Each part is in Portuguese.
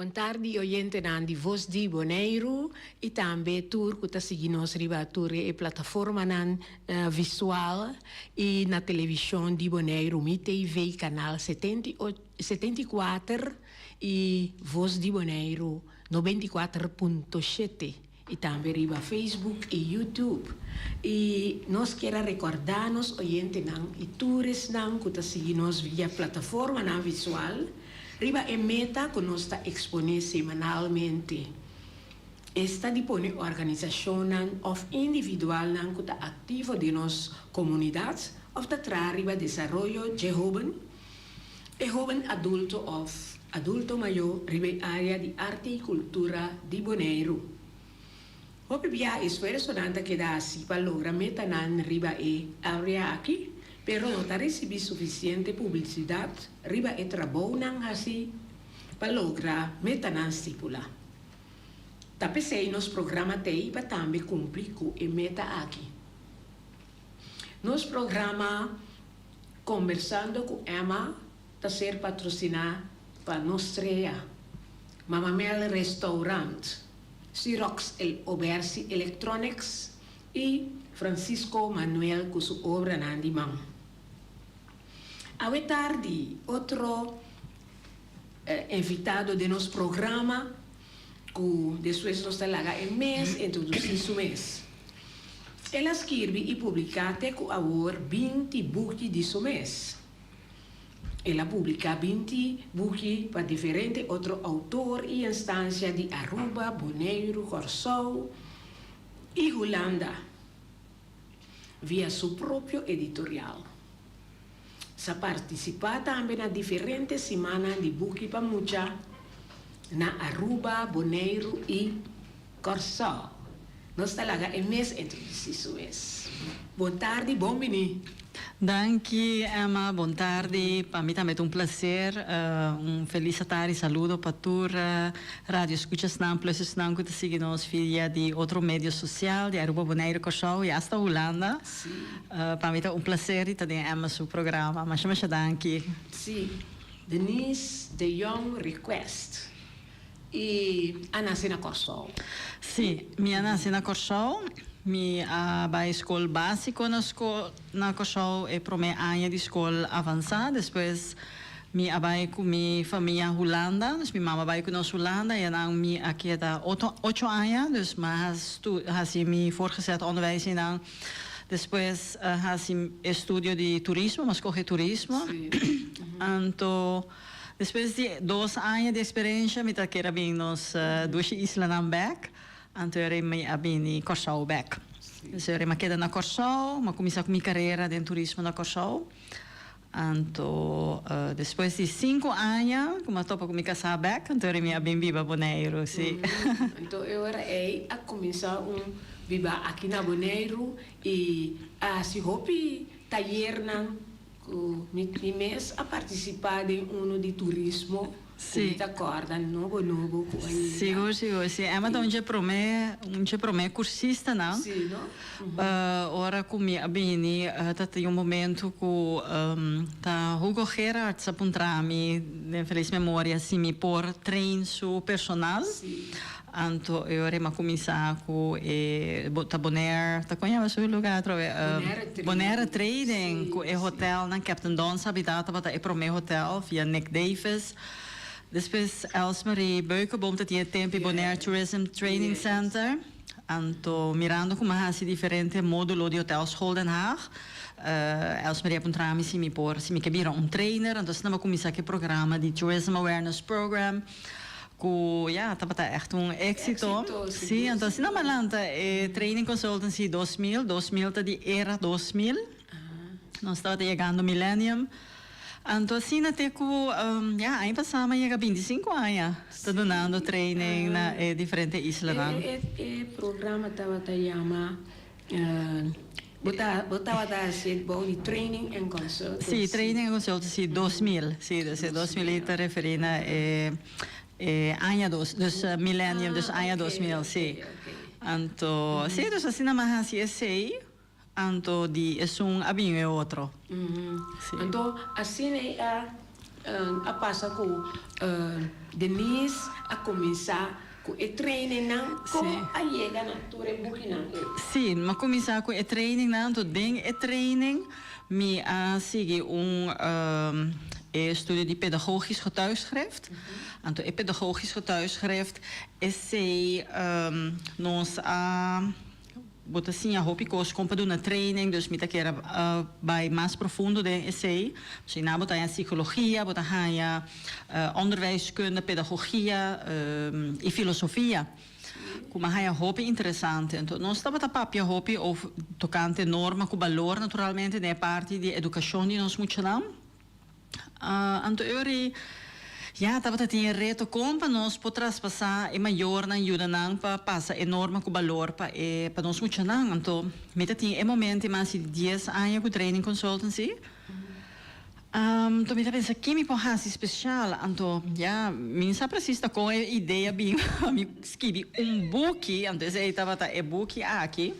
Boa tarde, oyente di Voz di Bonaire e também tour que está seguindo nos ribaturi e plataforma visual e na televisão de Bonaire, Mi TV, canal 74 e Voz di Bonaire 94.7 e também riba Facebook e YouTube. E nós queremos recordar-nos, oyente e tours que está seguindo nos via plataforma visual. Riba e meta que nós está exponer semanalmente. Esta dispone organização of individual que está ativo de nos comunidades of está riba desenvolvimento de jovem e jovem adulto of adulto maior riba área de arte e cultura de Bonaire. Hope via esforço que dá assim para lograr meta riba e área aqui. Pero não está recebendo suficiente publicidade, riba e trabalho não assim para lograr meta não estipular. Tapi sei nos programa tei para também cumprir com a meta aqui. Nos programa conversando com Emma está ser patrocinado para Nostrea, Mamamel Restaurant, Xerox El Obersi Electronics e Francisco Manuel com sua obra Nandimam. A tarde, outro invitado de nosso programa, que depois nós temos em mês, introduzir o mês. Ela escreve e publica até com a 20 buques de seu mês. Ela publica 20 buques para diferentes outros autores e instâncias de Aruba, Bonaire, Curaçao e Holanda, via seu próprio editorial. Sa participa também na diferentes semanas de buque para mucha na Aruba, Bonaire e Curaçao. Nós talaga é mês entre esses meses. Boa tarde, bom menino. Danke, Emma. Boa tarde. Para mim também é um prazer. Feliz tarde. Saludo para todos. Rádio Escuchas Nam, plus Nam, que seguem nos via de outro meio social, de Aruba, Bonaire, Curaçao e hasta Holanda. Para mim é um prazer estar em Emma seu programa. Mas danke. Sim. Denise de Jong Request. E Ana Sena Curaçao. Sim, minha Ana Sena Curaçao. Mi bij school básico na Curaçao e pro me año de escola avançada. Depois mi abai com mi família Holanda. Dus mi mama vai com nós Holanda e dan mi aqui da 8 anos. Dus mas has mi voortgezet onderwijs en dan depois has estudio de turismo, mas corre turismo. Então depois de 2 anos de experiência mi ta queira vir nos duas islas na back. Então eu me abini Curaçao back. Então eu me quedei na Curaçao, mas comecei com minha carreira de turismo na Curaçao. Então depois de 5 anos, como eu topo com minha casa back, então eu me abini viva Bonaire, sim. Então eu era a começar viva aqui na Bonaire e se hopi taller na mi mês a participar de de turismo. Sì, d'accordo, nuovo. Sicuro. È ma un prome cursista, no? Sì, no? Ora come abini, tati un momento cu ta Hugo Gerard sa puntrami, de feliz memoria, si mi por train su personal. Sì. Anto eu rema começar com ta Bonaire, ta conhece o lugar trove Bonaire Trading, com o hotel na Captain Don's Habitat, bata e prome hotel via Nick Davis. Depois Elsmarie Beukenboom, dat je tempo Bonaire Tourism Training Center. Anto mirando como há diferente módulo de hotelschool Den Haag. Elsmarie puntrami si mi cabira trainer, então nós começar que programa de Tourism Awareness Program. Tá echt éxito. Sim, então se não malanta training consultancy 2000 tá de era 2000. Nós estava chegando millennium. Então, assim, até que, aí passamos a 25 anos, está dando training na diferentes islas. O programa estava chama botava de training and consultancy. Sim, training and consultancy 2000. Sim, 2000 está referindo a ano 2000, millennium, dus ano 2000, sim. Então, sim, dus assim, mas assim, Anto di es un abin e otro. Então, assim é a passar com Denise a começar com o training não como a chega na tua bukina. Sim, mas começar com o training não, então dentro do training me a seguir estudio de pedagogisch getuigschrift. Então, o pedagogisch getuigschrift é nós bota assim a roupa que os compa na training, dus mita que era vai mais profundo de essay. Dus na bota a psicologia, bota a onderwijskunde, pedagogia e filosofia. Como a roupa interessante. Então, nós estamos a papia roupa ou tocante norma com valor naturalmente da parte de educação de nós muito não. Então, eu ja, estava a ter reto como para nós podermos passar e maior na ajuda não para passar enorme com valor para nós muito não. Então, me tem momento mais de 10 anos com training consultancy. Então, me pensa que me pode fazer especial. Então, ja, me sabe precisa com a ideia bem, me escrevi book. Então, esse estava a book aqui.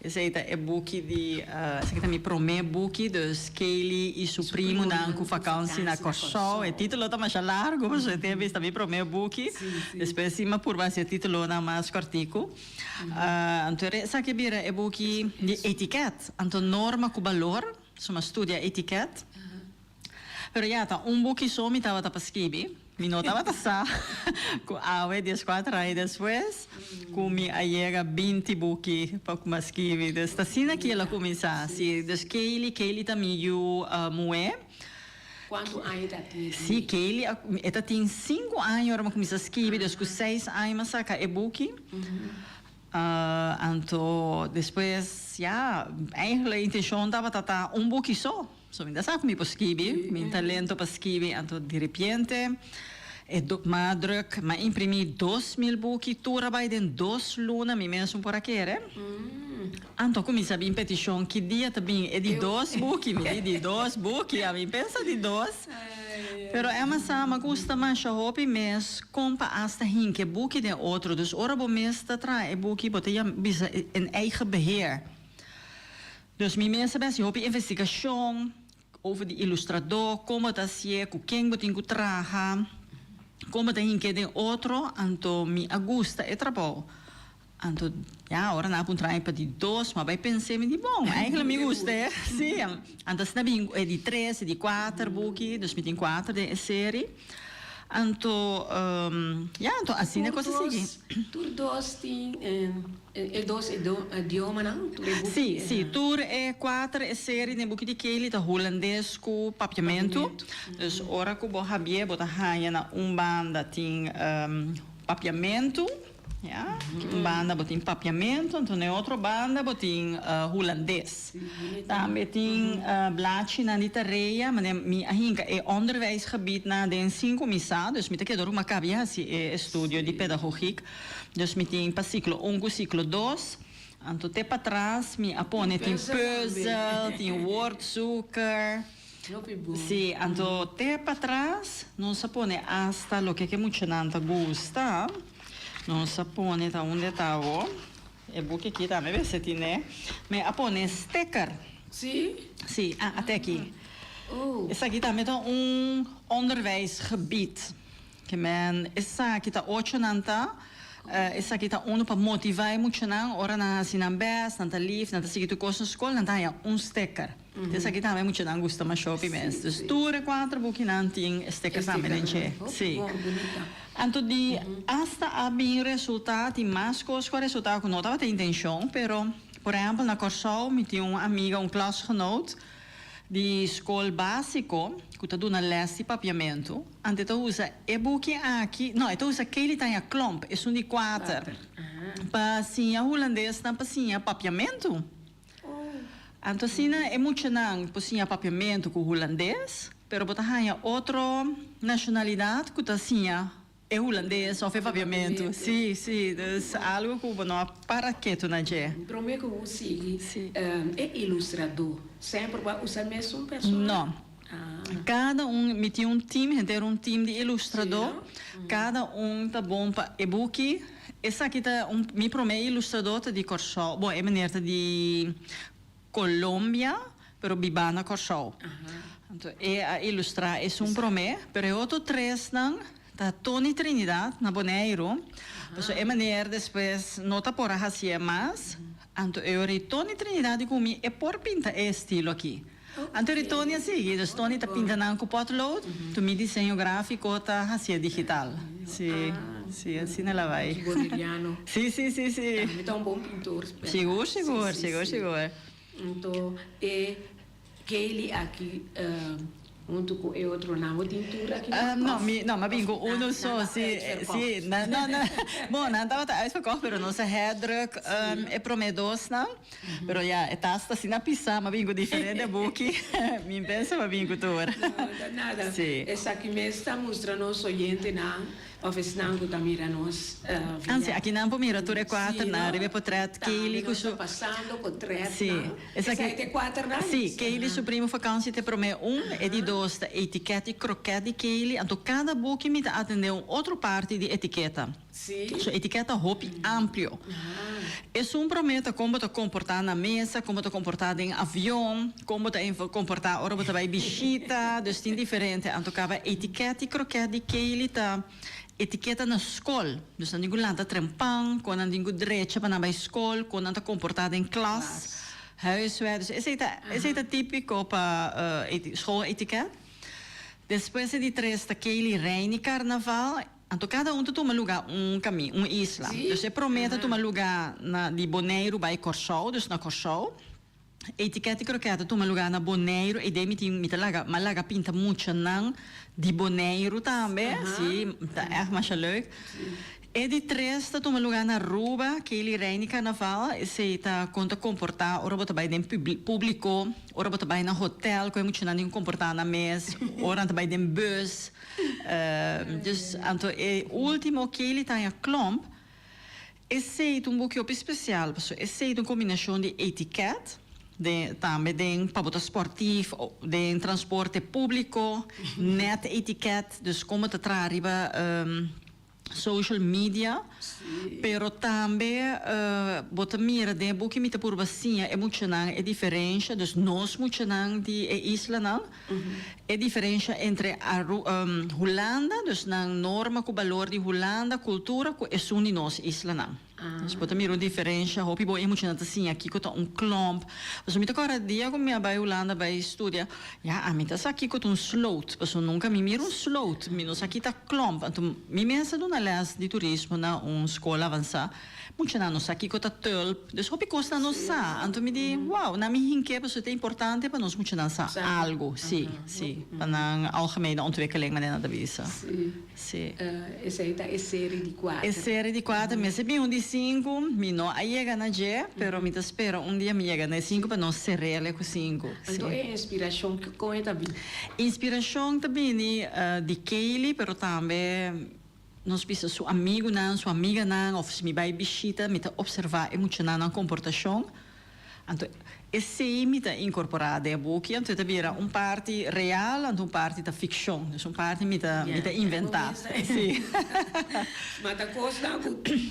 Esse é book de, esse aqui é meu primeiro book, dus Kelly e seu primo na vacância na Corsol. O título está mais largo, mas eu tenho visto meu primeiro book. Depois, cima por baixo, o título na mais cortico. Então, esse aqui é book de etiquette. Então, norma com valor, uma estudia etiquette. Pero ja, book só me estava para escrever. Me notava tá com a 4 anos depois, com me chega 20 book para escrever. Então, assim que ela começar. Então, Kelly também moe. Quanto anos ela tem? Sim, Kelly, ela tem 5 anos para começar a escrever. Então, com 6 anos, saca e book. Então, depois, ja, eigenlijk a intenção estava a book só. So, ainda sabe como eu escrever, meu talento para escrever, então, de repente, mas druk, mas imprimi 2.000 book, tudo vai em 2 lunas, me mesmo por aqui, né? Então, comecei a vir petição, que dia também é de 2 book, me de 2 book, a mim pensa de 2. Pero é uma sama, gusta mais a roupa, mas compra hasta hinke book de outro, dus ora bo meesta trai book, botei een eigen beheer. Dus mijn mensen best roupa investigação over de ilustrador, como dat se, com quem botem que traga, como dat hinke de outro, então me agusta é trabalho. Então, ja, ora na pun trai para de 2, mas vai pensar me de bom, eigenlijk me gusta, é? Sim. Então, se não é de 3, é de 4 book, dus me tem 4 de série. Então, ja, então assim é coisa seguinte. Tu dois tem dois idiomas, não? Sim, tu é 4 série de book de Kelly, de holandês com papiamento. Dus, ora que eu vou saber, vou estar na banda tem papiamento. Ja, banda botin papiamento, então na outra banda botin holandês. Também tem blaadje na litereia, mas minha hinka é onderwijsgebied na den 5 misa, dus met que door uma cabia estudio de pedagogiek, dus met tem para ciclo 1 com ciclo 2. Então te para trás, me apone tem puzzle, tem woordzoeker. Sim, então te para trás, nós apone hasta lo que muito nanta gusta. Non sapone da onde estava. E book aqui também, vê se tem, né? Mas apone sticker. Sim? Sim, até aqui. Essa aqui também é onderwijsgebied. Que men, essa aqui está 8 nanta. Essa aqui está para motivar muito não. Ora na sinam best, nanta lief, nanta seguir tu coisa na escola, nanta é sticker. Essa aqui também muito não gosta mais shopping mesmo. Dus 4 book não tem stickers também, sim. Então, hasta abrir resultado, e mais coisas com resultado que não estava tendo intenção, pero, por exemplo, na Corsol, me tinha uma amiga, klasgenoot, de escola básico, que está dando les de papiamento. Então, usa e-book aqui, não, então usa aquele tem a klomp, é de 4. Para sim, a holandês, para sim, a papiamento. Então, sim, é muito não, para sim, a papiamento com holandês, pero, botar outra nacionalidade, que está sim, é holandês, só faz papiamento. Sim, dus algo que não para que tu não é. Prometo que você é ilustrador. Sempre vai usar a mesma pessoa? Não. Cada me tem time, inteiro time de ilustrador. Cada tá bom para e-book. Essa aqui tá meu primeiro ilustrador de Corsol. Bom, é maneira de Colômbia, pero bibana Corsol. E a ilustrar é um promê, pero outro três não, tá Tony Trinidad na Bonaire, então é maneira depois nota por a fazer mais, então eu Tony Trinidad comigo é por pinta é estilo aqui. Então Tony é assim, então Tony tá pintando com potlood, tu me desenho gráfico tá fazendo digital, sim. Sim, assim ela vai. Boneriano. Sim. Então, um bom pintor. Seguro. Então, ele aqui, junto com o outro nome, tintura aqui. Não, mas bingo, uno só, sim. Bom, não estava uitverkocht, pero não se herdruk é promedos, não? Pero ja, é tasta assim na pizza, mas bingo diferente buki. Me pensa, mas bingo tour. Não, nada. Sim. Essa aqui me está mostrando os oyentes, não? Ofesnango da mira nos. Anzi, aqui não po mira tour é quatro, na ribe potret que ele cujo passando potret. Sim. Essa aqui é quatro, não? Sim, que ele sua prima vakantie te prome e di dos etiqueta e croquete que ele, então cada book me atende outra parte de etiqueta. Sim. So etiqueta hopi amplo. É prometa como te comportar na mesa, como te comportar em avião, como te comportar hora você vai visita, dus tem diferente. Então cada etiqueta e croquete que ele tá etiqueta na escola, dus não digo lá trempang, quando não digo direita para na escola, quando não te comportar em classe, huiswerk. Dus esse é típico para schooletiquette. Depois de três, aquele reine carnaval. Então, cada toma lugar caminho, isla. Então, você promete tomar lugar de Bonaire by Corsou, dus na Corsou. Etiqueta e croqueta toma lugar na Bonaire e daí me laga pinta muito não de Bonaire também, sim, tá echt mais leuk. E de três toma lugar na Aruba, que ele reina carnaval, e se tá conta comportar, ora bota vai dentro público, ora bota vai na hotel, que é muito não comportar na mesa, ora vai dentro bus. Dus então o último que ele tá em Klomp, esse é pouco especial, porque esse é uma combinação de etiqueta, também de para esportivo, de transporte público, net etiqueta, dus como te arriba social media, pero também bota mira de buque mita por bacia é muito não é diferença, dus nós muito não de isla não é diferença entre a Holanda, dus na norma com valor de Holanda, cultura com é suni nós isla não. Dus bota mira diferença, hopi bo é muito não assim aqui com klomp, mas me agora dia com minha vai Holanda vai estudar, a mim tá aqui com sloot, mas nunca me mira sloot, me nós aqui tá klomp, então me pensa na les de turismo na escola avançada, muito não nós aqui com tulp, dus hopi costa nós sa, então me di, wow, na minha hinke, mas é importante para nós muito não sa algo, sim, para na algemene ontwikkeling maar na da visa. Sim. Essa aí tá é série de quatro. É série de quatro, mas é bem de cinco, me não aí chega na G, pero me espero dia me chega na cinco para nós ser real com cinco. Então é inspiração que com também. Inspiração também de Kaylee, pero também nós precisamos seu amigo não, sua amiga não, ou se me vai visita, me observar emocionar na comportação. Então esse me tá incorporado em book, então vira parte real, então parte da ficção, então parte me tá inventar. Sim. Mas tá costa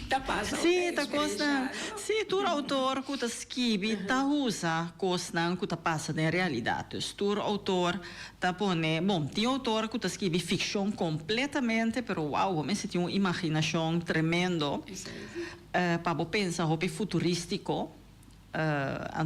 tá passa. Sim, tá costa. Sim, tu autor que tá escreve, tá usa costa que tá passa na realidade. Tu autor tá pone, bom, tem autor que tá escreve ficção completamente, pero wow, mas tem uma imaginação tremendo. Para pensar hopi futurístico.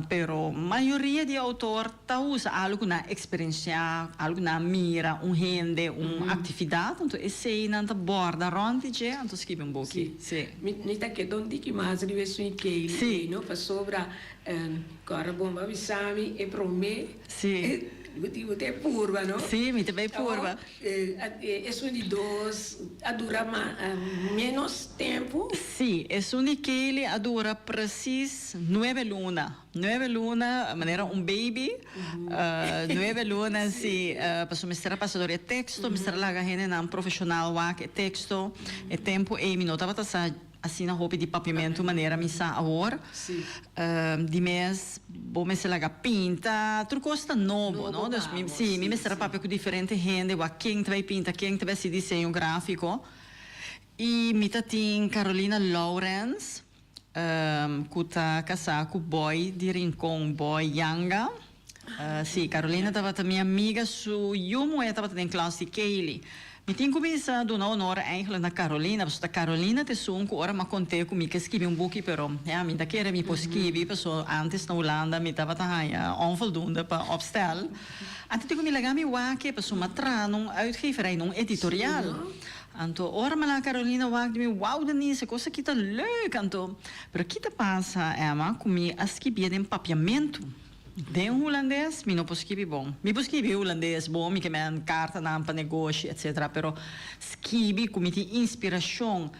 Pero maioria de autor tá usa algo na experiência, algo na mira, rende, atividade, então esse não tá borda ronde je, então escreve pouquinho. Sim. Me tá que donde que mais rivesso que ele, não para sobra, agora bomba bisami e prome. Sim. Você é purva, não? Sim, me também purva. É de dois, dura menos tempo? Sim, é que ele dura precis 9 lunas. 9 lunas, maneira baby. 9 lunas, sim. Para mistura passador é texto, mistura laga gente não profissional, é texto, é tempo e minuto. Estava assim na roupa de papimento maneira missa agora de mês bom mês laga pinta tudo costa novo não dus sim me será papel com diferente gente o quem vai pinta quem vai se desenho gráfico e me tem Carolina Lawrence que tá casada com boy de Rincon boy Yanga Sì, Carolina estava minha amiga su Jumo e estava in classe di Kaylee. Mi tinha começado a dar honor eigenlijk na Carolina, porque a Carolina te sunco ora ma contei comigo que escrevi boek, pero ja, mi da keren mi poscrivi, perso antes na Holanda mi tava onvoldoende para opstel. En toen mi legami wake, perso matra num uitgeverij, num editorial. Anto, ora me la Carolina wake mi, wow, Denise, cosa que tá leuk, anto. Pero que te passa, Emma, comi a escrever em papiamento. Den holandês, mi não posquivi bom. Mi posquivi holandês bom, mi que me carta na para negócio, etc. Pero escrevi como ti inspiração.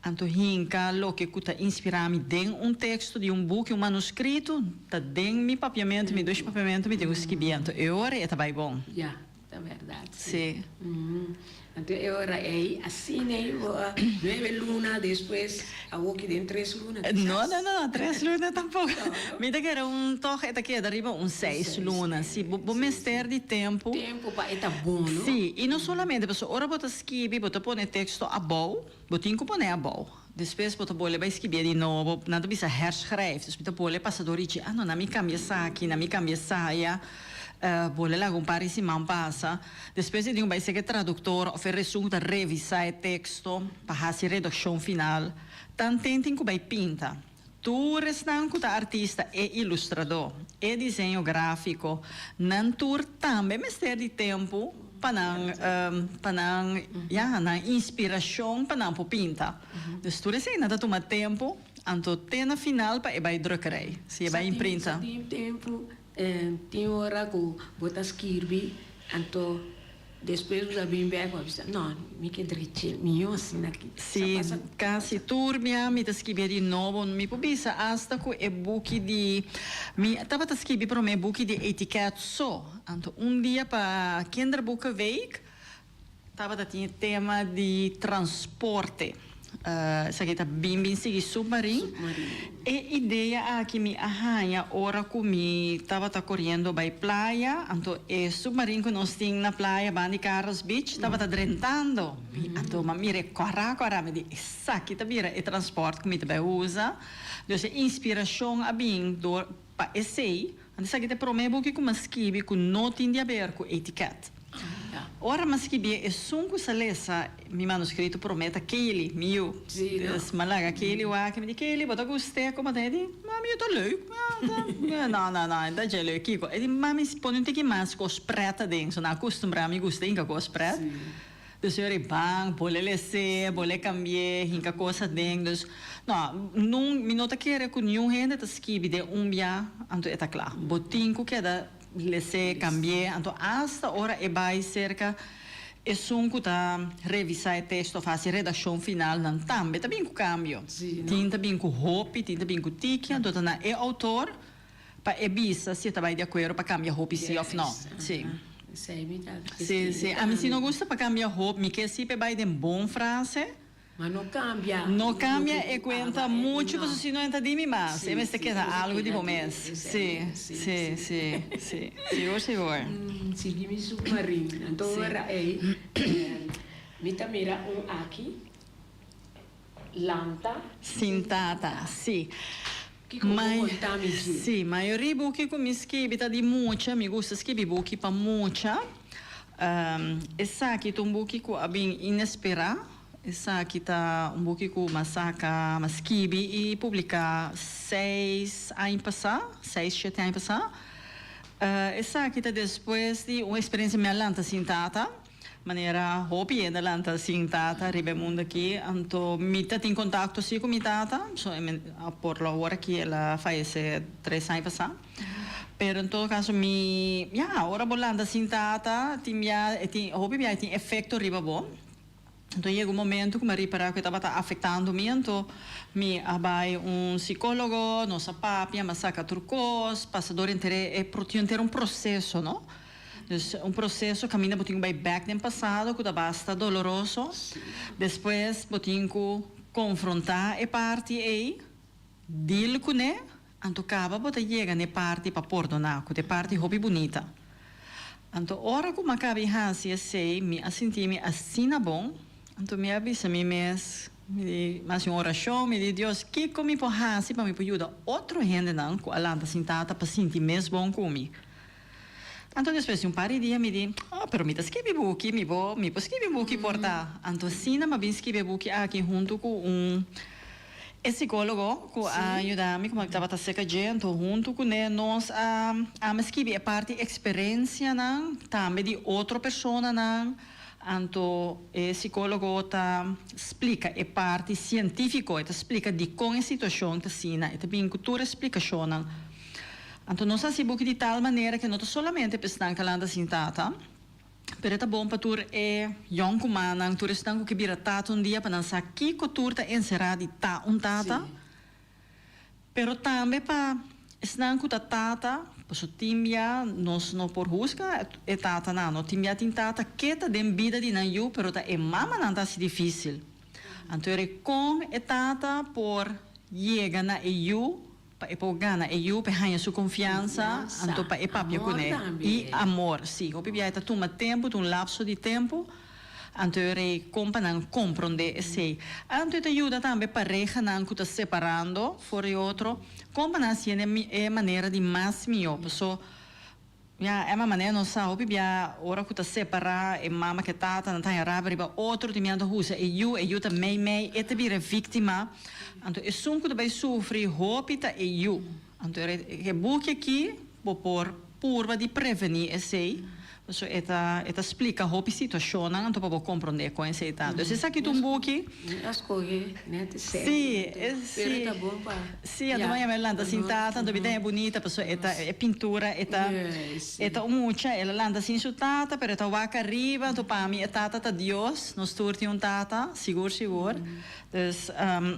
Anto hinka, lo que kuta inspirami den texto de book, manuscrito, tá den mi papiamento, mi dois papiamento, mi tenho escreviendo. E ora é também bom. Ja, é verdade. Sim. Então, agora é assim, né? 9 lunas, depois a outra tem 3 lunas. Não, 3 lunas tampouco. Me da que era toch, é que arriba 6 lunas. Sim, bom mestre de tempo. Tempo para é bom, não? Sim, e não somente, pessoal, ora bota escrever, bota pôr texto abou, botinho que põe abou. Depois bota pôr vai escrever de novo, nada bisa herschrijven. Dus bota pôr passador e diz, não, me cambia aqui, não me cambia saia. Vuole la compare si man passa. Depois eu digo vai ser que tradutor of resumo da revisar o texto para fazer redação final. Tantentem que vai pinta. Tu restanco da artista e ilustrador e desenho gráfico. Não tur também mestre de tempo para na inspiração para não pinta. Dus tu restanco nada toma tempo. Anto tem na final para vai druckerei. Se vai imprinta. Tempo. Tem hora que botar escrever, então depois os abrimos e vamos não, me que direito, me assim aqui. Sim, quase turbia, me escrever de novo, me publica hasta que é book de, me estava escrever para mim book de etiqueta só, então dia para kinderboeken week, estava tinha tema de transporte. Sa kita bimbing sige submarine. E ideia aqui me arranha ora comi tava correndo by playa, anto e submarino que nós tinha na playa Bani Carlos Beach tava drentando. Anto ma mire corra me di sa kita mira e transporte que me usa. Dus inspiração a bem do pa essay, anto sa kita promebo que como escrevi com nota de aberto com etiqueta. Ora mas que bem é sunco salesa mi manuscrito prometa Kaylee miu malaga Kaylee wa que me di Kaylee bota gostei como te di mami eu tô leuk não da gelo kiko e di mami põe um tiki mais com spreta dentro na costumbra mi gostei inca com spreta do senhor bang bole lese bole cambiar inca coisa dentro não mi nota que era com nenhum rende tá skibi de dia anto eta claro botinco que da lese cambiar então hasta ora e vai cerca e sunco da revisar o texto fazer redação final não também bem com cambio tinta bem com hopi tinta bem com tiki então na é autor para e bisa se tá vai de acordo para cambiar hopi sim ou não sim sim a mim se não gosta para cambiar hopi me que se vai de bom frase. Mas não cambia. Não cambia e conta muito, porque se não entra de mim mais. É mesmo que é algo de momento. Sim. Senhor. Seguimos submarino. Então, agora me mira aqui. Lanta. Sintata, sim. Sim, sim, maioria book que me escreve tá de muita, me gusta escrever book para muita. Essa aqui é um book que é bem inesperado. Essa aqui está book que massaca, masquibi e publica 6 anos passados, 7 anos passados. Essa aqui está depois de uma experiência minha lanta sintata, maneira hobby da lanta sintata, ribe mundo aqui, então me tá em contato com minha tata, so por la hora que ela faz 3 anos passados. Pero em todo caso ora bolanda sintata, tinha hobby tem efeito riba bom. Então, chega um momento que me reparei que estava afetando me, então, me abai psicólogo, nossa papia, me saca turcos, passador inteiro, tinha ter processo, não? Então, processo que ainda botinho vai back no passado, que estava bastante doloroso. Depois, botinho confrontar a parte aí, deal com ele, então, acaba, botar chega na parte para perdonar, que é parte hobby bonita. Então, hora que me acaba assim, me senti assim na bom. Então, me avisa me mas uma oração, me diz, Deus, que como para me ajudar outro gente não, com a lanta sentada, para sentir mesmo bom comigo. Então depois de um par de dias me diz, pero me escrevi buki, me vou escrever buki porta. Então assim, mas bem escrever buki aqui junto com psicólogo que ajuda-me como estava a ser gente junto com nós a escrever a parte experiência não também de outra pessoa não. Então, o psicólogo explica a parte científica, explica de como a situação está sendo, e também cultura explicação. Então, nós fazemos de tal maneira que não somente pensamos que ela está tata, mas é bom para tu young humano, tu está que vira tata dia para não saber que cultura está encerrada de tata, mas também para estar com tata. Porque timbia nós não por busca é tata não timbia tem tata que está dentro vida de nanyu, pero tá é mama não tá difícil. Então é com é tata por chega na eu para por gana eu para ganhar sua confiança, então para é papia com e amor, sim. O bebê está toma tempo, um lapso de tempo. Então é como para não compreender esse. Então ajuda também para regenerar que está separando fora outro. Como não se é maneira de mais melhor, pessoa é uma maneira não sabe bem hora que está separar é mama que tá não tem raiva outro de minha usa e eu também é também vítima então é só que vai sofrer roupa e eu então é busca aqui por purva de prevenir esse so eta explica a situação então para compreender com esse tá então se aqui um buque as coisas né sim tá bom para sim a mãe ela anda sentada tanto bem é bonita pessoa eta é pintura eta mucha ela anda assim sutada pero eta vaca arriba então para mim tata tá Deus nos turti tata seguro dus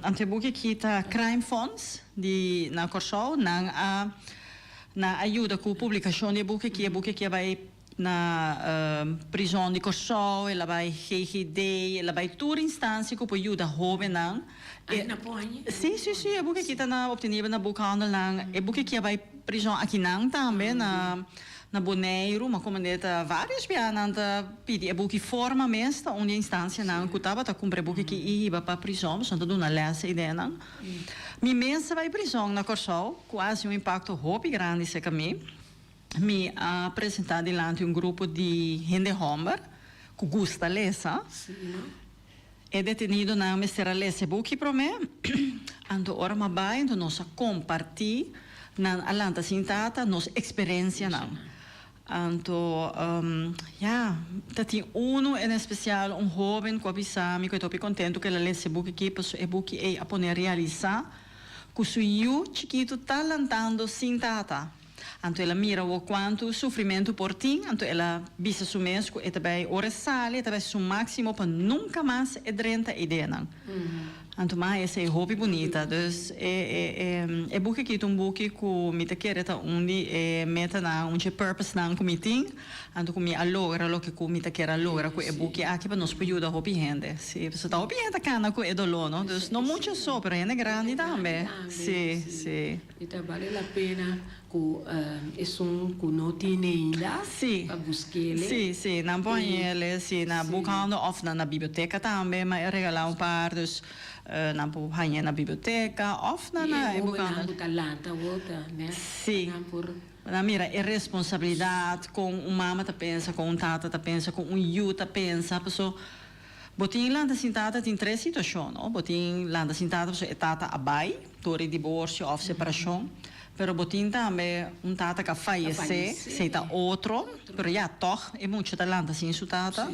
ante buque aqui tá crime funds de na Corsol na ajuda com publicação de buque que vai na prisão de Corsol, ela vai GGD, ela vai toda instância que pode ajudar jovem não. Na ponha? Sim, é porque aqui está na obtenida na bookhandel não, é porque aqui vai prisão aqui não também na Bonaire, mas como neta vários viajantes pedi é porque forma mesmo onde a instância não que estava a cumprir porque aqui ia para prisão, só dando uma lessa ideia não. Minha mesa vai prisão na Corsol, quase impacto hobby grande esse caminho. Me apresentar diante grupo de gente homem que gosta de ler. É detenido na mestra lese buki para mim. Então, ora mais bem, então nós compartilhamos na alanta sintata nossa experiência não. Então, tem em especial jovem que avisame que estou contente que ela lese buki aqui, porque é buki é a poder realizar que o seu chiquito está lantando sintata. Então ela mira o quanto sofrimento por ti, então ela visa su mesmo e também ora sale, e também su máximo para nunca mais é drenta ideia não. Então mas essa é hobby bonita, dus é buque que buque que me te quer tá onde meta na onde purpose na com meeting, então me alogra lo que me te quer alogra que é buque aqui para nos ajuda hobby gente. Se você tá hobby gente cana com é dolor, não? Dus não muito só, pero é grande também. Sim. E tá vale a pena que que não tem ainda para buscar ele. Sim, não põe ele, sim, na bookhandel ou na biblioteca também, mas regalar par, dus na buhanha na biblioteca, ou na bookhandel. Sim. Na mira, é responsabilidade com uma mama tá pensa, com tata tá pensa, com you tá pensa, pessoa botin landa sentada tem três situações, não? Botin landa sentada é tata abai, torre divórcio ou separação. Pero botin também tata que falece, seita outro, pero já toch é muito talento assim su tata.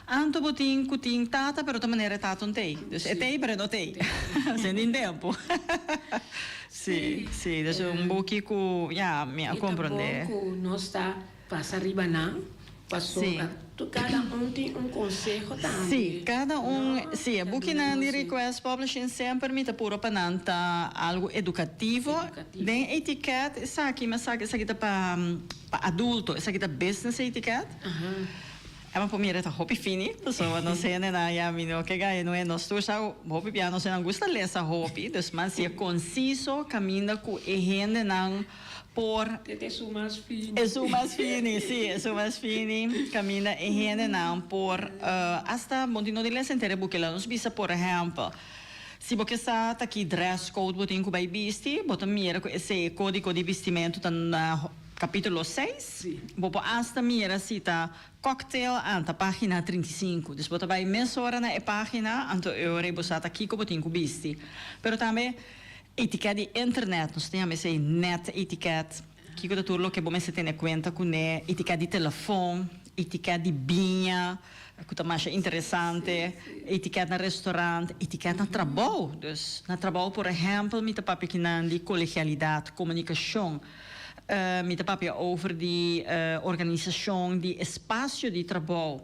Anto botin cutin tata, pero de maneira tata não tem. Dus é tem, pero não tem. Sem tempo. Sim, dus pouquinho que já me compreender. Nós está passa arriba não, passou. Cada tem conselho também. Sim, cada sim, a Bukina de Request Publishing sempre me puro para algo educativo. Nem etiqueta, isso aqui para adulto, isso aqui é business etiqueta. É uma primeira hobby fini, pessoa não sei né na já menino que ganha não é nós todos hobby piano se não gosta ler essa hobby, dus mas se é conciso caminha com e gente não por é o mais fino. É o mais fino, sim, é o mais fino. Caminha e gente não por hasta montino de les inteira porque lá nos bisa por exemplo. Se você está aqui dress code botin que vai vestir, botam mira com esse código de vestimento tá na capítulo 6. Sim. Bopo hasta mira cita cocktail anta página 35. Dus bota vai meia hora na página anto eu rebosata aqui como tinha visti. Pero também etiqueta de internet, nós temos esse net etiqueta. Que coisa tudo que você tem conta com né, etiqueta de telefone, etiqueta de vinha, que tá mais interessante, etiqueta na restaurante, etiqueta na trabalho. Dus na trabalho, por exemplo, me tá papi de colegialidade, comunicação. Me tá papi over de organização, de espaço de trabalho.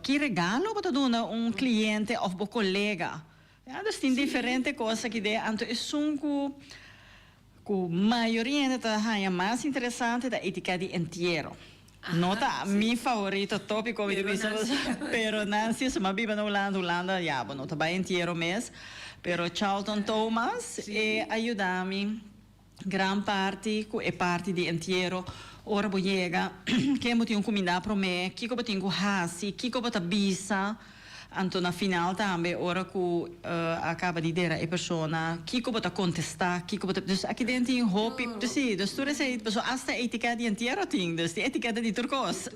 Que regalo para dar cliente ou um colega? Ja, dus tem diferente coisas que de anto é sunco com maioria da hanya mais interessante da etiqueta de inteiro. Nota mi favorito tópico de pero Nancy se ma vive na Holanda, ja, bom, nota bem inteiro mês, pero Charlton Thomas e ajuda-me gran parte é parte de inteiro. Ora boiega, que eu tenho comida para mim, que eu tenho hasi, que eu tenho bisa. Anto na final também, ora que acaba de dizer a pessoa que eu vou contestar, que eu vou dus aqui dentro tem hope, dus sim, dus tu recebe pessoa hasta etiqueta de inteiro tem, dus de etiqueta de turcos.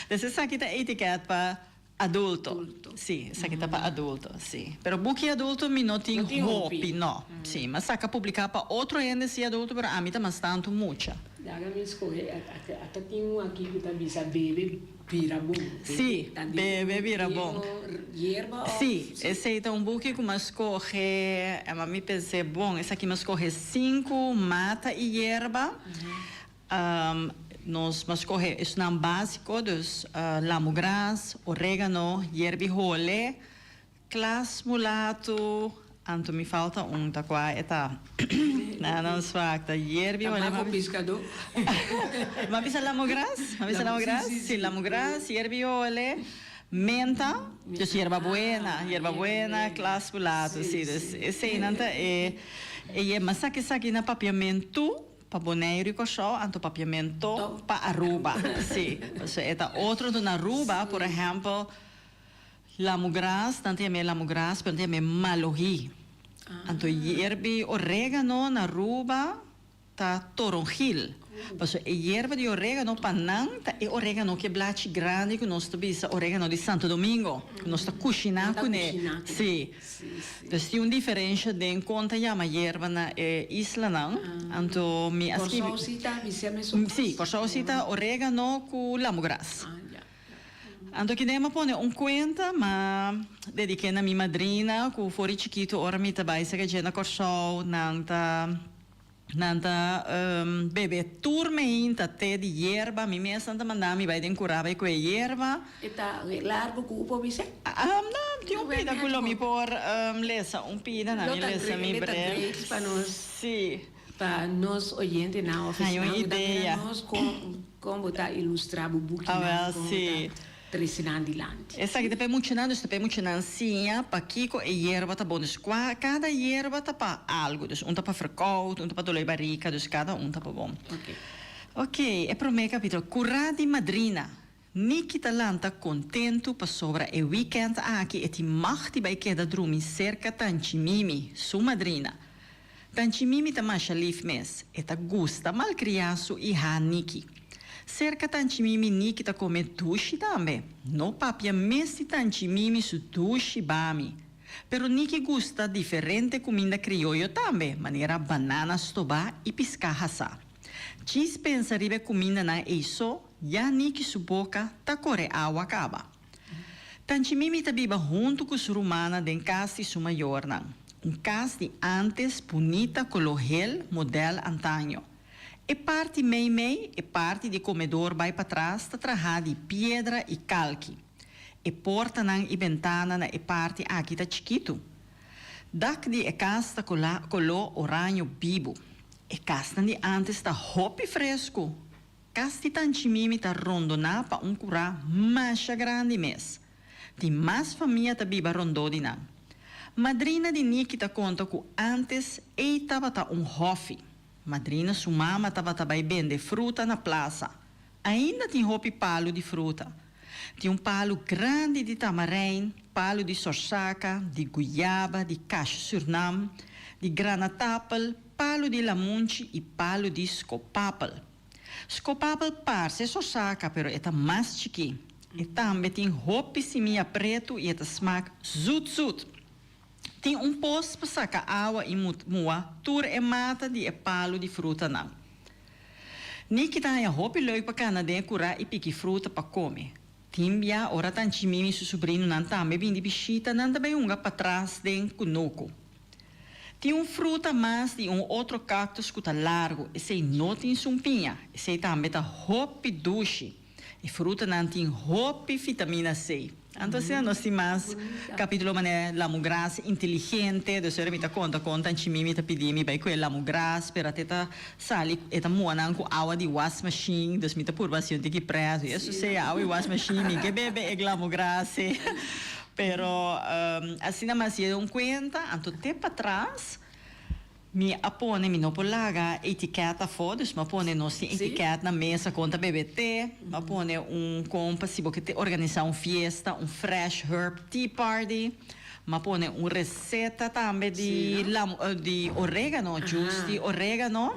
Dus essa aqui tá etiqueta para adulto. Sim, essa aqui tá para adulto, sim. Pero buque adulto me não tem hope, não. Sim, mas saca publicar para outro ainda se adulto, pero a mim tá mais tanto mucha. Daga me escolhe, até tem aqui que tá bisa bebe vira bom. Sim, bebe vira bom. Hierba? Sim, esse é um buque que mas escorre, mas me pensei, bom, esse aqui mas escorre 5 mata e hierba. Nós mas escorre, isso não é básico, dus lemongrass, orégano, hierbijole, clas mulato, anto me falta tá qua eta. Não facta, hierbijole. Tabaco pescador. Mas bisa lemongrass? Sim, lemongrass, hierbijole, menta, dus hierba buena, clas mulato, sim, dus esse nanta é mas saque na papiamento. Para boneiro e coxó, anto papiamento para Aruba. Sim, é outro na Aruba, por exemplo, lemongrass, tanto é lemongrass, tanto é malohi. Anto hierbi orégano na Aruba, tá toronjil. Mas a hierba de orégano panang, tá é orégano que é blate grande que nós temos orégano de Santo Domingo, que nós tá cozinhando com ele. Sim. Então tem uma diferença de conta já uma hierba na isla não. Então me aqui. Sim, corçosita, orégano com lemongrass. Então que dema pone conta, mas dediquei na minha madrinha, que foi chiquito, ora me trabalha que já na corçol, nanta bebe turme inta te di hierba mi me santa mandami vai den curava com hierba eta largo cu po bise não ti un pida quello mi por lesa un pida na mi lesa mi breve sì para nós oyente na oficina uma ideia nós como tá ilustrar o book sim essa aqui tá mencionando sim, para Kiko e hierba tá bom, cada hierba tá para algo, dus tá para verkoud, tá para dole barrica, dus cada tá para bom. Ok, é pro meu capítulo, curra di madrina. Niki talanta contento para sobra e weekend aqui e ti machti vai queda drumi cerca tanchi mimi, su madrina. Tanchi mimi tá mais lief mes, e tá gusta mal criaço e ha Niki. Cerca tanti mimi niki ta come dushi também. No papia messi tanti mimi su dushi bami. Pero niki gusta diferente comida criollo também, maneira banana stoba e piscahasa. Cis pensa ribe comida na isso, ya niki su boca ta corre água acaba. Tanti mimi ta biba junto com su rumana den casti su mayornan. Cas de antes bonita colorel model antaño. E parte mei e parte de comedor vai para trás tá trajada de pedra e calque. E porta nan e ventana na e parte aqui tá chiquito. Dak de e casta color oranho bibo. E casta de antes tá hopi fresco. Casti tanchimimi tá rondona pa curá mais grande mes. De mais família tá biba rondô de nan. Madrina de Niki tá conta que antes ei tava tá hofi. Madrina sua mama estava também vender fruta na praça. Ainda tinha roupa palo de fruta. Tinha palo grande de tamarim, palo de sorsaca, de goiaba, de cacho surinam, de granatapel, palo di lamunci e palo di scopapel. Scopapel parse so saca, pero eta mais chiqui. E também tem hopi simia preto e eta smaak zoet. Tem posto para sacar água e mua, tur e mata de palo de fruta não. Niki tá hopi leuk para canadê curar e pique fruta para comer. Timbia ora tanchimimi su sobrinho não também vim de bichita não também unga para trás den kunoco. Tem fruta mais de outro cactus que tá largo e sei não tem sumpinha e sei também tá hopi duche e fruta não tem hopi vitamina C. Então assim nós temos mais capítulo mané lamugras inteligente, de ser mita conta chimimi tá pedimi vai com lamugras para teta sali eta moana com água de wash machine, dos mita por vazio de que preço isso sei água de wash machine que bebe é lamugras. Pero assim na mas eu conta, anto tempo atrás me apone me não polaga etiqueta fora, me apone nossa etiqueta na mesa conta BBT, me apone compa se você organizar fiesta, fresh herb tea party, me apone receita também de orégano, juice de orégano.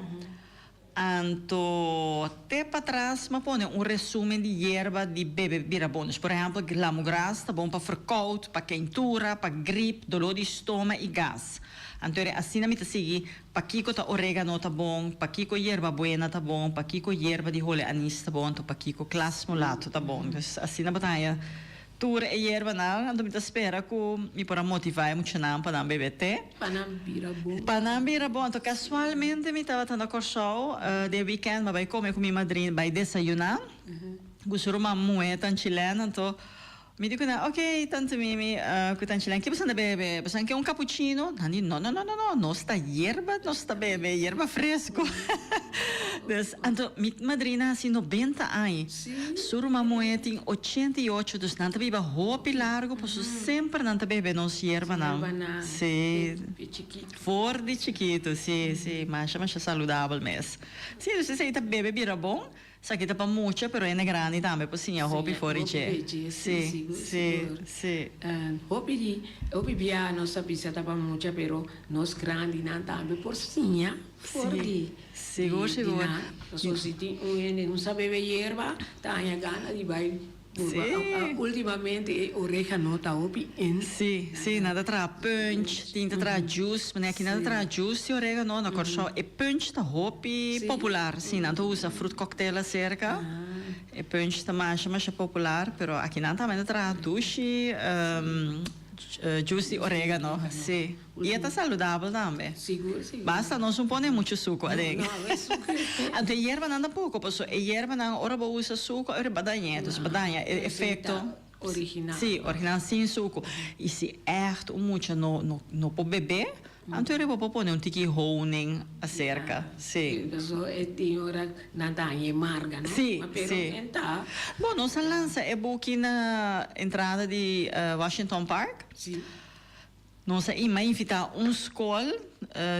Anto tempo atrás me pone resumo de erva de bebê birabonos. Por exemplo, lamugras tá bom para verkoud, para quentura, para gripe, dolor de estômago e gás. Então, assim na mita seguir, para kiko tá orégano tá bom, para kiko erva buena tá bom, para kiko erva de role anis tá bom, para kiko class mulato tá bom. Então, assim na batalha tur e erva não, ando me espera que me para motivar muito não para não beber té. Panambira bom. Então casualmente me estava tendo show de weekend, mas vai comer com minha madrinha, vai desayunar. Gostou uma moeda chilena, então me digo na, ok, tanto mimi, que chilena, que você anda bebe, você quer cappuccino? Não, não está erva, não está bebe, erva fresco. Então, minha madrinha assim 90 anos, sur uma moeda tem 88, então não viva roupa largo, posso sempre não bebe não se erva não. Sim. For de chiquito, sim, mas saudável mesmo. Sim, você está bebe bira bom. Sa kita pa mucha pero é grande também, por sim, a hobby fora de. Sim. Hobby bia nossa pizza tá pa mucha pero nós grande não também por sim, fora de. Seguro. So se tem não sabe beber erva, tá a gana de vai. Ultimamente orégano tá hobby in. Sim, nada tra punch, tinta tra juice, mas aqui nada tra juice e orégano na corso e punch tá hobby popular, sim, nada usa fruit cocktail cerca. E punch tá mais popular, pero aqui nada também tra douche juice de orégano, sim. E é saudável também. Seguro. Basta não se põe muito suco ali. Não, é suco. Então, erva não dá pouco, porque erva não, ora vou usar suco, ora badanha, então badanha é efeito original. Sim, original sem suco. E se muito no pode beber, então eu vou pôr tiki honing acerca. Sim. Então, tem hora nada é amarga, não? Sim. Bom, nossa lança é aqui na entrada de Washington Park. Sim. Nossa irmã invita escola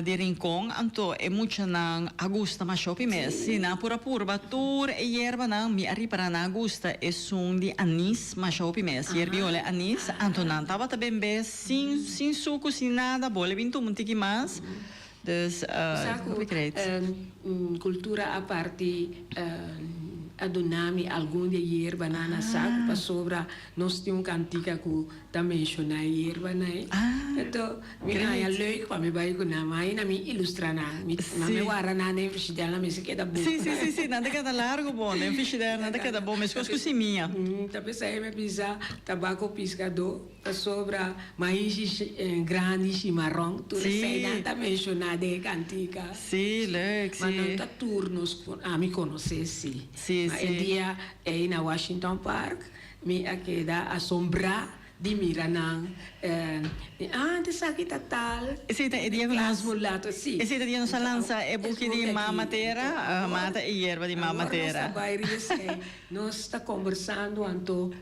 de Rincon, então é muito na Augusta, mas shopping mesmo. Sim, na pura tur e erva na me arriba na Augusta é de anis, mas shopping mesmo. Erva anis, então não tava também bem sem suco, sem nada, bole vinto muito que mais. Dus, cultura a parte adonami algum de erva na saco para sobra nós temos cantica que também menciona erva né então me é leuk para me vai com a mãe na me ilustrar na me guarda na nem frigideira na me se queda bom sim nada queda largo bom nem frigideira nada queda bom mas coisa cozinha talvez aí me pisa tabaco piscador para sobra maíz grande chimarrão tudo isso também menciona de cantica sim leuk mas não tá turnos a me conhecer sim el dia é na Washington Park me queda assombrar de miranang dessa aqui tá tal esse é dia que nós mulato sim esse é dia nossa lança é buque de mamatera mata e erva de mamatera nós está conversando então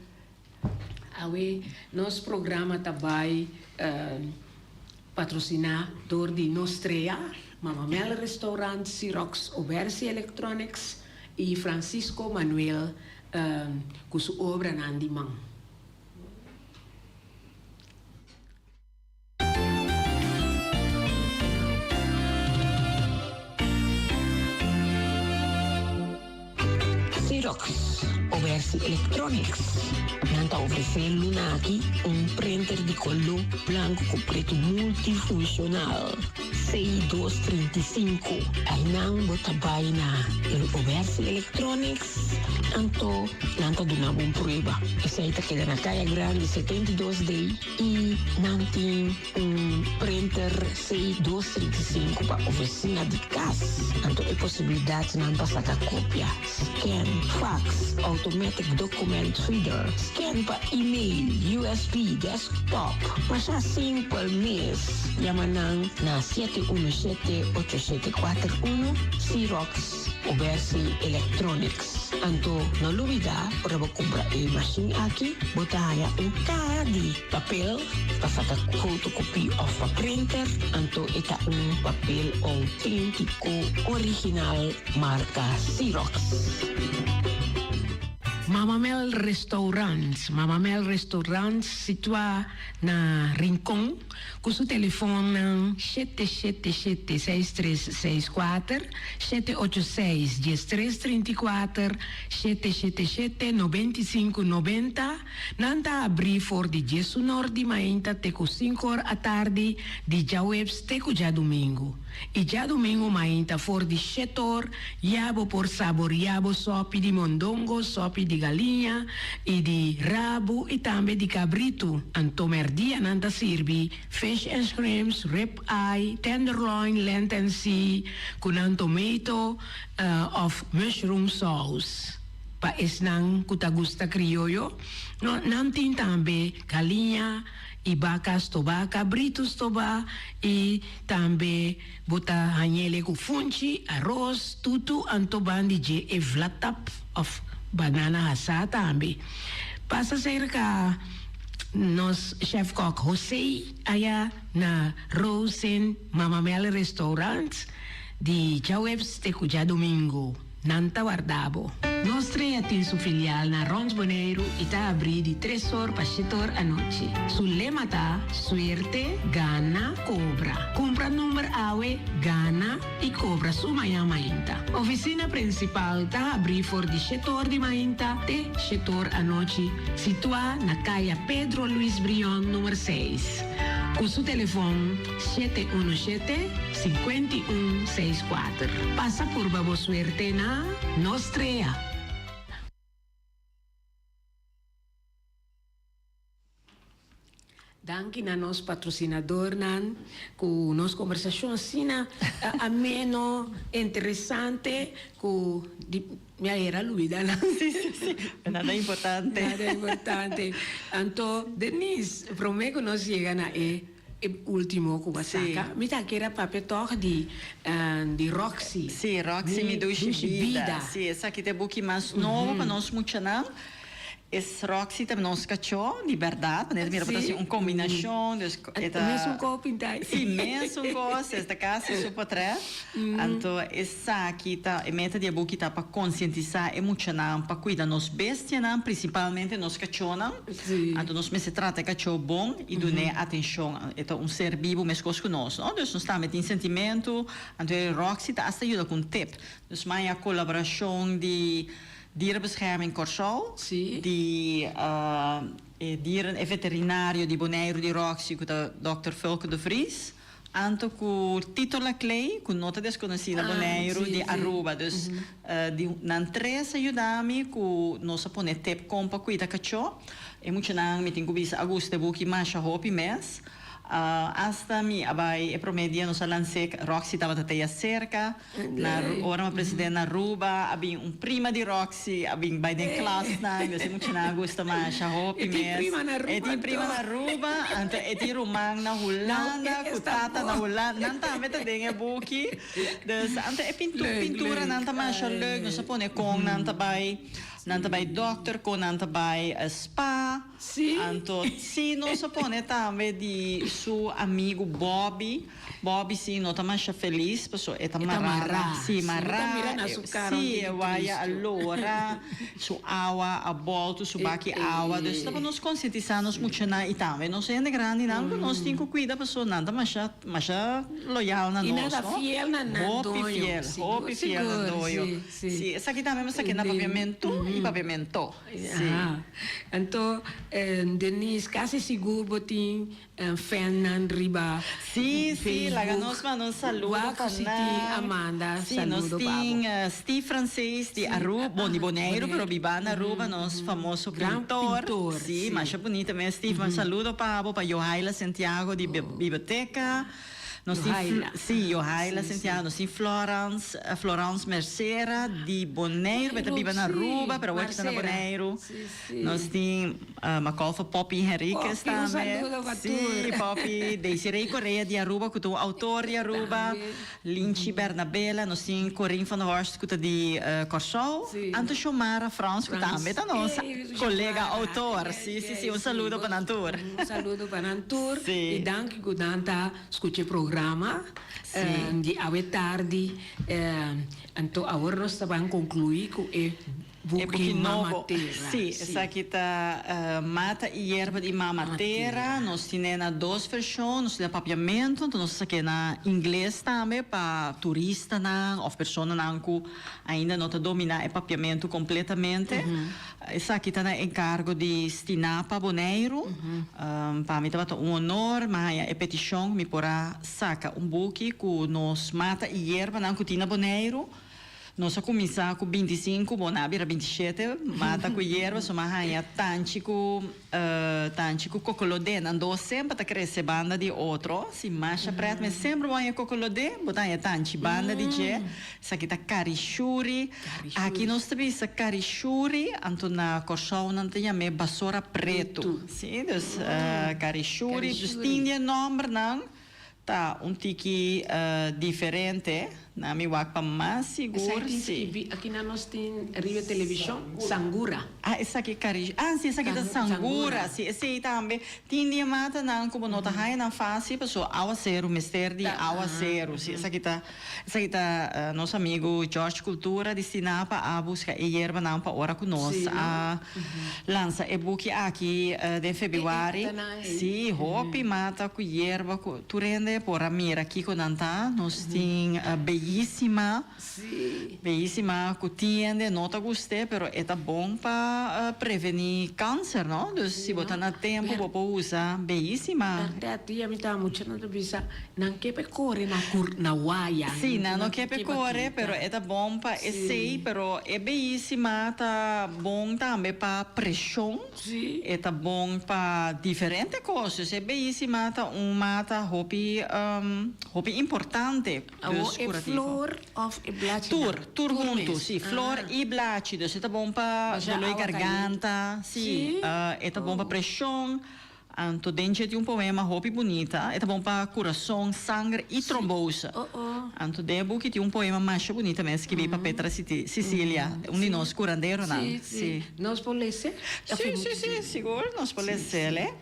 nosso programa também patrocinador de Nostrea Mama Mel Restaurant Xerox Obersi Electronics e Francisco Manuel com sua obra na Andimang. Xerox, Oversi Electronics. Nanta oferecendo aqui printer de color branco com preto multifuncional. C235. Aí não bota baina ele Oversi Electronics. Anto, nanta do nabo prova. Esse aí tá querendo na caia grande 72D e não tem printer C235 para oficina de casa. Anto é possibilidade não passar a cópia. Scan, fax, automatic document reader. Scan para e-mail, USB, desktop. Mas é simple mesmo. Yamanang na 717-8741 Xerox Oversi Electronics. Anto, na lubida, para comprar a machine aqui, botar cara de papel para fazer photocopy of a printer. Anto, ita papel autêntico original marca Xerox. Mama Mel Restaurants situa na Rincon, com o telefone 777-6364, 786-1334, 777-9590. Nanta abri for di Jesu Nordi mainta teco 5 horas à tarde, di já webs teco já domingo. E já domingo mainta for di setor, yabo por sabor, yabo sopi di mondongo, sopi di galinha, e di rabo, e também di cabrito. Anto merdia nanta sirvi, fish and shrimps, rib eye, tenderloin, lent and sea, con tomato of mushroom sauce. Pa esnang kutagusta criollo, no, nantin tambe galinha, e vacas toba, cabritos toba, e também bota hanhele com funchi, arroz, tutu, antoban de e vlatap of banana hasa também. Passa cerca nos chef kok José aya na Rosen Mama Mel Restaurant di Jawebs te cuja domingo. Nanta Guardabo. Nostre atin su filial na Rons Boneiro ita abri di 3 horas para 7 horas a noite. Su lema ta suerte, gana, cobra. Compra numero awe, gana e cobra su maya mainta. Oficina principal ta abri for di 7 horas di mainta te 7 horas a noite. Situa na caia Pedro Luis Brion número 6. Com su telefone 717-5164. Passa por babo suerte na Nostrea. Danke na nos patrocinador nan com nos conversação sina ameno interessante com minha era Luida. Sì. Nada importante. Nada importante. Anto Denise, prometo que nós chegamos a ultimo Kubasaka. Mi ta che era proprio talk di Roxy. Sì, Roxy mi duce vida. Sì, essa che te buchi mas novo para nós muchanam. Es Roxy também nos cachou, de verdade, né? Mira, assim, uma combinação, mesmo com pintar. Sim, mesmo com esta casa super três. Então, essa aqui tá, meta de abu que tá para conscientizar, emocionar, para cuidar nos bestias, principalmente nos cachorros. Então, nós se trata de cachorro bom e dar atenção, é ser vivo, mas conosco nós. Então, nós estamos com sentimento, então, Roxy tá ajuda com tip. Dus, mais a colaboração de dierenbescherming Corsol, die dieren e veterinario di Bonaire di Roxy, con Dr. Fulke de Vries, anto con titola Clay, con nota desconocida Bonaire di Aruba. Dus di nan tres aiutami con nossa pone tep compa cuida cachorro, e muito nang meeting kubisa agosto buki masha hopi mes. Hasta mi abai e promedia nos lancei Roxy estava até cerca na ora presidente na Aruba abin prima di Roxy abin by den class na você muito na gosta mais a hopi mes e di prima na Aruba ante e di romang na Holanda kutata na Holanda nanta meta den buki dus ante e pintura nanta mais leuk nos pone com nanta by Nanta by doctor, com nanta by spa. Sim. Anto, sim, não se põe também de seu amigo Bobby. Bobby, sim, não está mais feliz, pessoal, é marra. Sim, marra. Sim, vai allora, su água, a volta, su baqui água. Então, estava nos conscientizando muito na e também, não sei, é grande, não, nós temos que cuidar, pessoal, nada mais loyal na nós. E nada fiel na nós. Hopi fiel na doio. Sim, essa aqui também, mas aqui na paviamento e paviamento. Sim. Então, Denise, quase seguro botin fan riba. Sim, lá nós mandamos saludo para Amanda, sim, nós temos Steve francês de Aruba, bom de Bonaire, pero viva na Aruba, nós famoso pintor. Sim, mas é bonito também, Steve, um saludo para Johaila Santiago de Biblioteca. Nós temos, sim, Johaila Santiago, nós temos Florence Mercera de Bonaire, que vive na Aruba, pero hoje está na Bonaire. Nós temos Macolfa Poppy Henriquez também. Sim, Poppy, Desiree Correia de Aruba, que é o autor de Aruba. Lynchi Bernabella, nós temos Corinne van der Horst, que é de Corsol. Anto Chomara France, que também é nossa colega autor. Sim, saludo para Nantur. Saludo para Nantur. E danke que Danta escute o programa de awe tarde. Então agora nós estamos concluir com Buki novo. Sim, essa aqui está mata e erva de mamatera. Nós temos duas versões, nós temos papiamento, então nós temos na inglês também para turista ou pessoas que ainda não dominam o papiamento completamente. Essa aqui está no encargo de Stinapa Bonaire. Para mim está honor, mas é petição me porá saca buki que nós mata e erva na cutina Bonaire. Nós começamos com 25, bom, na 27, mata com erva, só mais tanto com cocolodê, andou sempre a crescer banda de outro, se marcha preto, mas sempre vai a cocolodê, botar tanto banda de jé, isso aqui tá carichuri, aqui nós temos carichuri, anto na corchão não tem a basura preto, sim, dus carichuri, dus tinha nome não, tá tiki diferente. Na mi wak mais seguro, sim. Aqui na nós tem Rio Televisão, Sangura. Essa aqui sim, essa aqui é Sangura. Sim, esse também. Tinha mata não como nota high na face, pessoal, awa zero, mister de awa zero. Sim, essa aqui tá nosso amigo George Cultura de Sinapa a buscar e erva não para hora conosco. Lança e book aqui de fevereiro. Sim, hopi mata com erva, tu rende por a mira aqui com nanta, nós tem bellíssima, que tiende, não te gostei, pero é bom para prevenir câncer, não? Então, se botar na tempo, você pode usar bellíssima. Até a mim está muito na cabeça, não quer correr na waia. Sim, não quer correr, pero é bom para esse, pero é bellíssima, tá bom também para pressão, é bom para diferentes coisas, é bellíssima, tá mata hobby importante. Flor of e blachi. Tur junto, sim. Flor e blachi. Então, é bom para dor de garganta, sim. É bom para pressão. Então, dentro de poema hobby bonita. É bom para coração, sangue e trombose. Então, devo que tem poema mais bonito mesmo que veio para Petra Sicília. De nós curandeiro, não? Sim. Nós podemos ser? Sim, seguro. Nós podemos ser, né?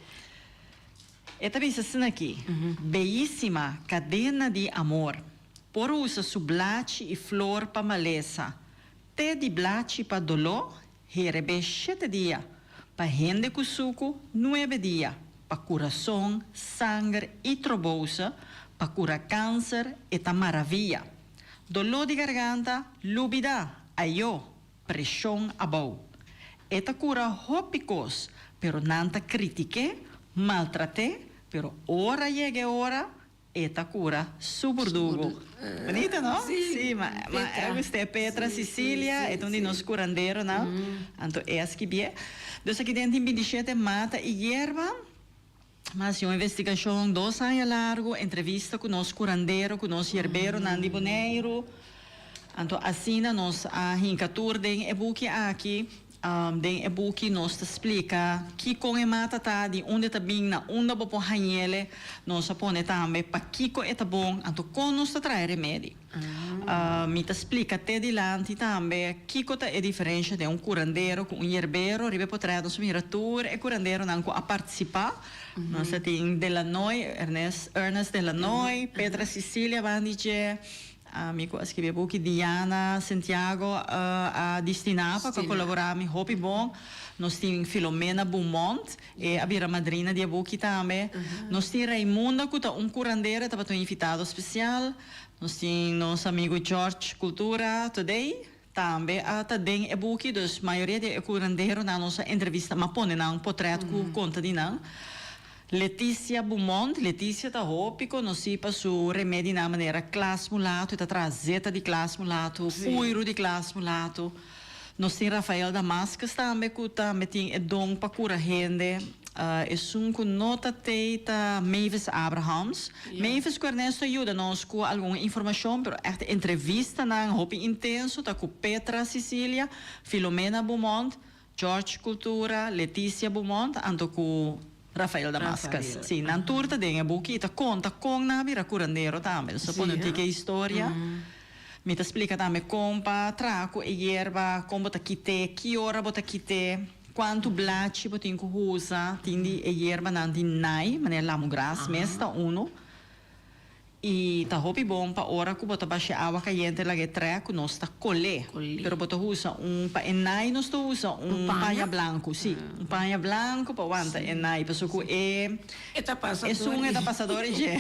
Esta vez assim aqui. Belíssima cadena de amor. Por usa su blachi e flor pa maleza. Te di blachi pa dolor, herebe 7 dias. Pa rende com suco, 9 dias. Pa coração, sangue e trombose, pa cura câncer e ta maravilha. Dolor de garganta, lúbida, ayo, pressão abau. Eta cura hópicos, pero nanta critique, maltrate, pero ora llegue ora, eta cura suburdugo. Bonita, não? Sim, mas eu gostei. Petra Sicília, é um de nós curandeiro, não? Então, é assim que é. Então, aqui dentro tem 27 mata e erva. Mas é uma investigação 2 anos largo, entrevista com nós curandeiro, com nós herbeiro, Nandi Bonaire. Então, assim, nós a rincatura de e buque aqui. den e-book nos explica que com e mata tá de onde tá bem na onde bo pon hanhele nos apone também para kiko eta bom anto con nos tá traer remédio. Me te explica até de lanti também kiko tá é diferente de curandeiro com hierbeiro ribe potrà nos miratur e curandeiro não a participar. Nós tem Delanoy, Ernest Delanoy, Petra Cecília Bandice, amigo escreve book Diana Santiago a Distinapa que colaboramos hopi bom. Nós temos Filomena Beaumont e a vira madrina de book também. Nós temos Raimunda que tá curandeiro, estava um invitado especial. Nós temos nosso amigo George Cultura today. Também a tem e-book dos maioria de curandeiro na nossa entrevista, mas põe não portrait com conta de não. Letícia Beaumont, Letícia tá hópico, nós sipa su remédio na maneira classe mulato, tá trazeta de classe mulato, puiro de classe mulato. Nós tem Rafael Damascus também, que também tem dom para cura gente. É um nota teita Mavis Abrahams. Mavis com Ernesto ajuda nós com alguma informação, pero echt entrevista na hopi intenso, tá com Petra Cecília, Filomena Beaumont, George Cultura, Letícia Beaumont, ando com Rafael Damascus. Sim, na turta denga buquita conta com na vira curandeiro também. Só põe que história. Me te explica também compa, traco e erva, como bota quite, que hora bota quite, quanto blate bota em usa, tindi e erva não tem nai, maneira lá gras, mesta uno. E tá hopi bom pa ora que bota baixa água caliente lá que treco nós tá colé. Pero bota usa pa enai nós usa panha branco, sim, panha branco pa wanta enai, pessoa que eta passador. Eta passador je.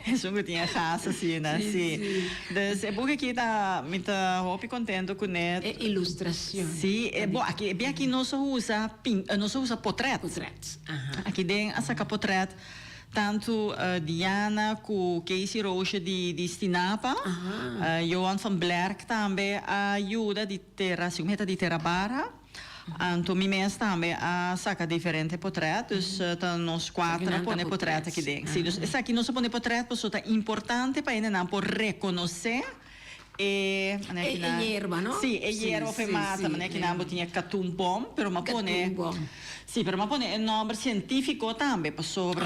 Que tinha raça assim, né? Sim. Dus é porque aqui tá me tá hopi contento com net. É ilustração. Sim, é bom aqui bem aqui nós usa portrait. Aqui tem a saca portrait. Tanto Diana com Casey Rocha de Stinapa, Johan van Blerk também ajuda de terra, se de Terabara. Anto Mimes também a saca diferente portretos, nós quatro põe portreto aqui dentro. Sim, essa aqui nós põe portreto, porque é importante para ele não por reconhecer. É hierba, não? Sim, é hierba femata, mas que não tinha catumbom, pero ma pone. Sim, pero ma pone nome científico também, para sobre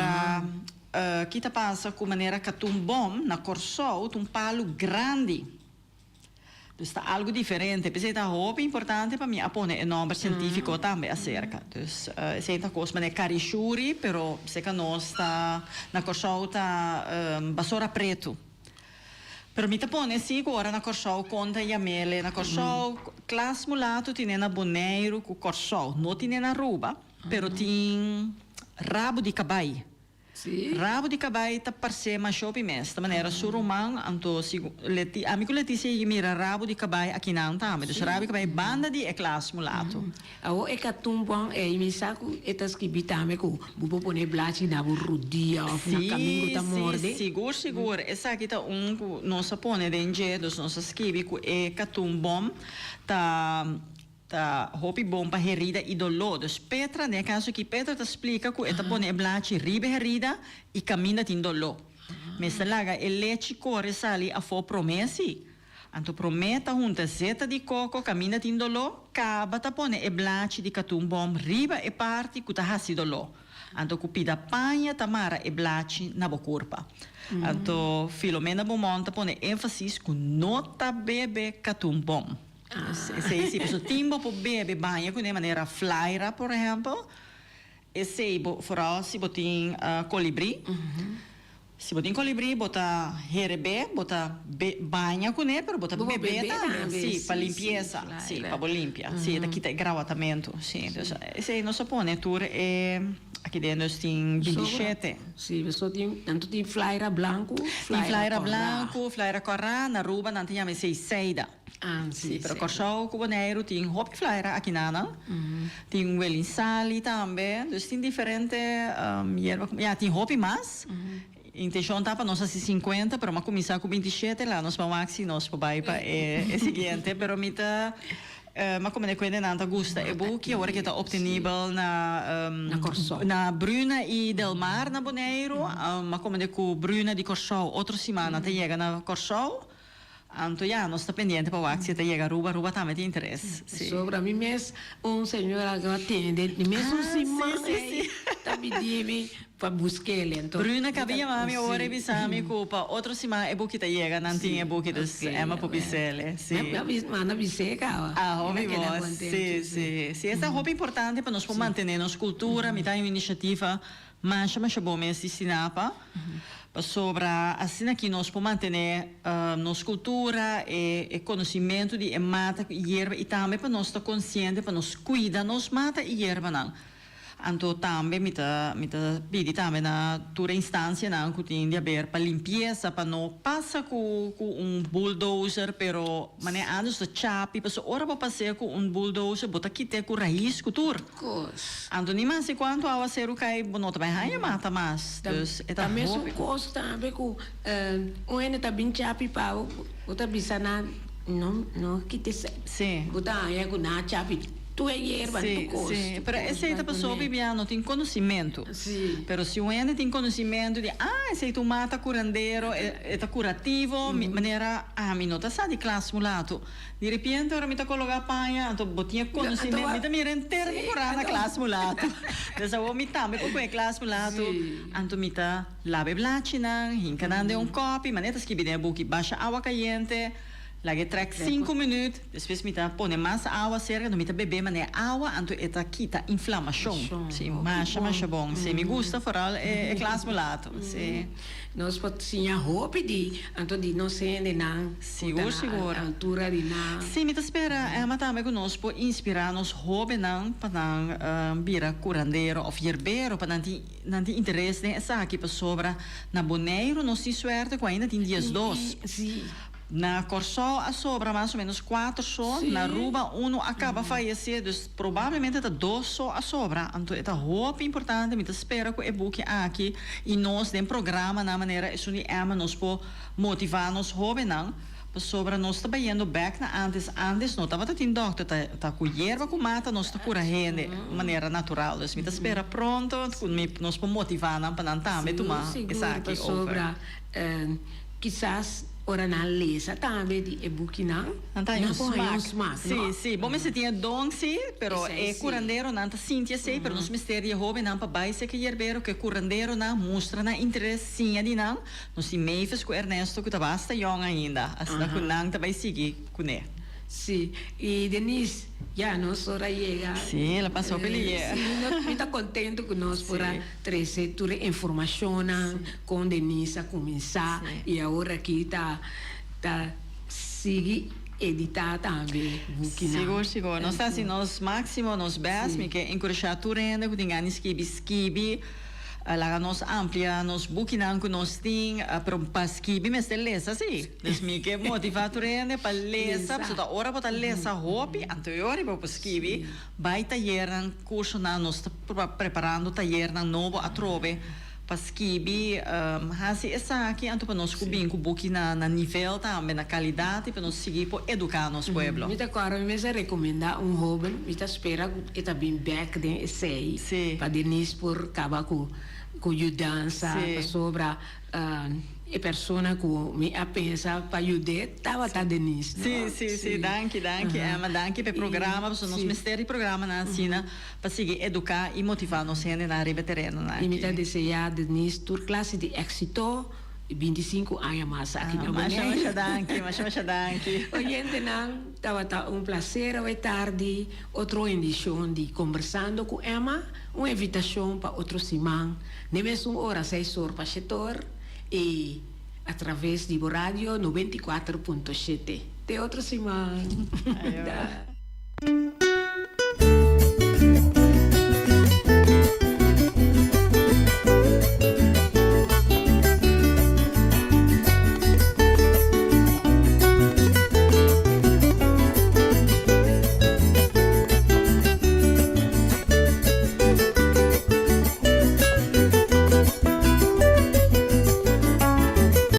que tá passa com maneira catumbom na Corsou, um palo grande. Então está algo diferente, porque é roupa importante para mim, a pone nome científico também acerca. Então, é uma coisa maneira carixuri, pero se que nós está na Corsou tá basura preto. Pero mi te pone sì agora na Corsou conta e mele na Corsou classe mulato tiene na boneiro com Corsou não tiene na ruba pero tem rabo de cabai. Rabo de cabai tá parece mais shopping mes da maneira surumang anto amigo Letícia e mira rabo de cabai aqui não tá mas rabo de cabai banda de classe mulato. Ao é catumbão é imisaco etas que bitame com bubo pone blati na burrudia na caminho da morde. Seguro essa aqui tá nossa pone denge dos nossos skibi com é catumbom tá hopi bom para herida e dolor. Dus Petra, né, caso que Petra te explica que esta pone blati ribe herida e caminha tin dolor. Mas laga e leite corre sali a fo promessi. Anto prometa junta zeta di coco caminha tin dolor, caba ta pone e blati di catumbom riba e parti que ta hasi dolor. Anto cupida panha tamara e blati na bocurpa. Anto Filomena Beaumont pone ênfase com nota bebe catumbom. Se pessoa timbo po bebe banha com de maneira flyra, por exemplo, e se vooral se botin colibri, se botin colibri bota herebe, bota banha com ne, pero bota bebê também, sim, para limpeza, sim, para limpia, sim, daqui tem gravatamento, sim, então esse não se põe tour é aqui dentro tem 27. Sim, pessoa tem tanto tem flyra branco, flyra corra, na ruba não tinha mais seida. Sim, pero Corsou com boneiro tem hop flyra aqui nana, tem welin sali também, então tem diferente tem hop mais. Intenção tá para nós assim 50, pero mas começar com 27 lá nós vamos maxi nós vai para é seguinte, pero mita mas como é que ainda não gusta é bom que agora que está obtenível na Bruna e Del Mar na Boneiro, mas como é que Bruna de Corsou outra semana tá chega na Corsou Anto ya, nós está pendiente para o axi te chega ruba também tem interesse. Sobre mim mesmo, senhora que atende, mesmo sim, tá pedindo para buscar ele. Então, Bruna cabia mami ora bisami culpa, outro cima é buquita chega, não tinha buquita ema popicele. Sim. Mana biseca. Hobby bom. Sim. Essa é hobby importante para nós manter nossa cultura, me dá uma iniciativa, mas bom mesmo sinapa. Sobre assim aqui nós podemos manter nossa cultura e conhecimento de mata e erva e também para nós estar consciente para nós cuidar nos mata e erva não. Então também me pedi também na tua instância não que tem de haver para limpeza para não passar com bulldozer, pero mané antes de chapi, para ora para passar com bulldozer, botar quite com raiz cultura. Então nem mais quanto a ser o cai bonota vai raia mata mas. Então mesmo coisa também com ene tá bem chapi para botar bisa na não quite se. Sim. Botar aí com na chapi. Sim, pero essa pessoa não tem conhecimento. Pero se o ene tem conhecimento de esse tu mata curandeiro, é curativo, maneira me não tá sa de classe mulato. De repente ora me tá colocar panha, então botinha conhecimento, me tá mira inteiro curar na classe mulato. Dessa o me tá, me com classe mulato, então me tá lave blachina, hincanando copo, maneira que bine buki baixa água quente. Lagi trek 5 minutos, depois me põe mais água cerca, não me beber mas água, então eta quita inflamação. Sim, mas bom. Se me gusta foral é classe mulato. Sim. Nós podemos roupa de, então de não ser de não. Seguro. Altura de não. Sim, me espera, mas também conosco inspirar nos roupa não para não vira curandeiro ou herbeiro para não ter interesse nessa aqui para sobra na boneiro nós se suerte com ainda tem dias dois. Sim. Na Corsol a sobra mais ou menos 4 só, na Ruba 1 acaba falecer, então provavelmente 2 só a sobra. Então é roupa importante, me espera que o e-book aqui e nós tem programa na maneira isso de ama nos po motivar nos jovens não, sobra nós trabalhando back na antes não estava tendo doctor tá com erva com mata nós tá cura gente de maneira natural, então me espera pronto, nós po motivar não para não também tomar essa aqui sobra quizás ora na lesa também de e-book não smack. Sim, bom mas tinha dom sim, pero é curandeiro não tá sintia sei, pero nos mistério jovem não para baixo que herbeiro que curandeiro não mostra na interesse sim de não, nós se meifes com Ernesto que tá basta young ainda, assim na kunang tá vai seguir com ele. Sim, e Denise, já nós ora chega. Sim, ela passou pelo dia. Sim, nós está contente com nós por trazer toda a informação com Denise a começar e agora aqui tá seguir editar também. Seguro. Nós assim nós máximo nós best, me que encorajar tudo ainda que tem ganas skibi. Lá nós amplia, nós buquinan que nós tem para skibi, mas é lesa sim. Então me que motivar turene para lesa, porque hora para lesa hobby, anterior para skibi, vai taller curso na nós preparando taller na novo a trove para skibi, assim essa aqui anto para nós cubin com buquina na nível também na qualidade para nós seguir para educar nosso pueblo. Me tá claro, me se recomenda jovem, me tá espera que tá bem back de sei para Denise por acabar com dança sobre a pessoa que me a pensa para ajudar tá Denise. Sim, danke. Mas danke pelo programa, para nós mistério programa na China para seguir educar e motivar nós gente na riba terreno. E me tá desejar Denise tour classe de éxito 25 anos mais aqui na Manhã. Mas danke. Oyente não, estava um prazer hoje tarde, outra edição de Conversando com Emma, uma invitação para outro semana, nem mesmo hora 6 horas para setor e através de rádio 94.7. Até outra semana.